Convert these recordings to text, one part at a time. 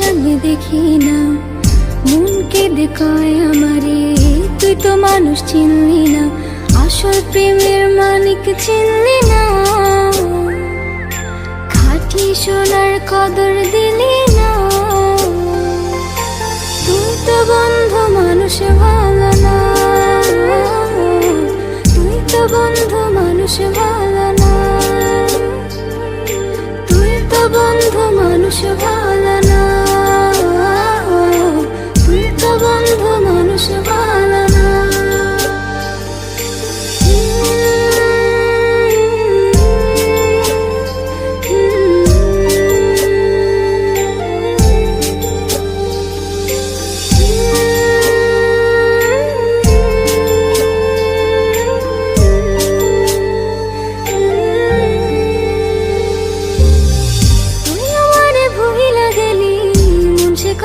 সামনে দেখি না, মন কেঁদে কয় আমারে তুই তো মানুষ চিনলি না, আসল প্রেমের মানিক চিনলি না, খাঁটি সোনার কদর দিলি না। তুই তো বন্ধু মানুষ ভালো না, তুই তো বন্ধু মানুষ ভালো না, তুই তো বন্ধু মানুষ ভালো না, তুই তো বন্ধু মানুষ ভালো না।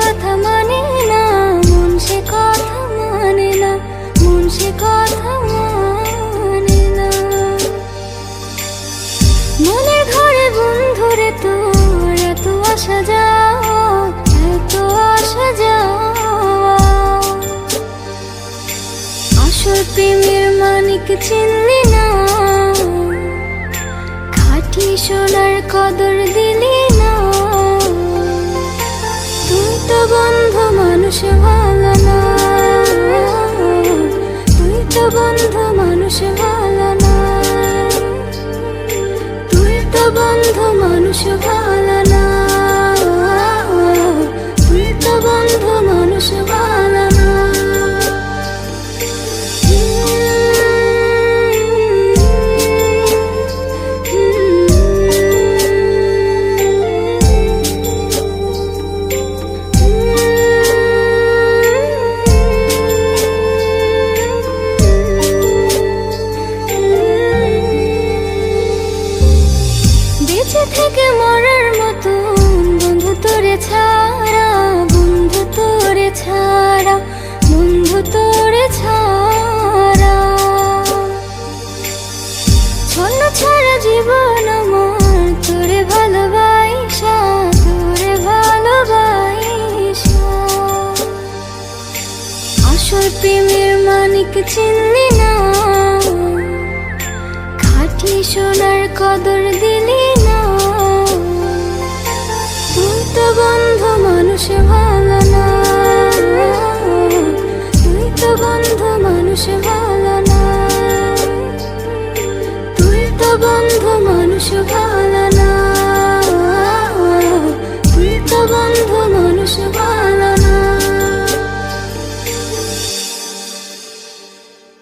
কথা মানে না, মন সে কথা মানে না, মন সে কথা মানে না। মনের ঘরে বন্ধুরে তোর এত আসা যাওয়া, এত আসা যাওয়া, আসল প্রেমের মানিক চিনলি না, খাঁটি সোনার কদর দিলি না। তুই তো বন্ধু মানুষ ভালো না, তুই তো বন্ধু মানুষ ভালো না, তুই তো বন্ধু মানুষ ভালো না, তুই তো বন্ধু মানুষ ভালো না। বেঁচে থেকে মরার মতন বন্ধু তোরে ছাড়া, বন্ধু তোরে ছাড়া, বন্ধু তোরে ছাড়া, ছন্ন ছাড়া জীবন আমার তোরে ভালোবাসা, তোরে ভালোবাসা, আসল প্রেমের মানিক চিনলি না, খাঁটি সোনার কদর দিলি না। তুই তো বন্ধু মানুষ ভালো না, তুই তো বন্ধু মানুষ ভালো না, তুই তো বন্ধু মানুষ ভালো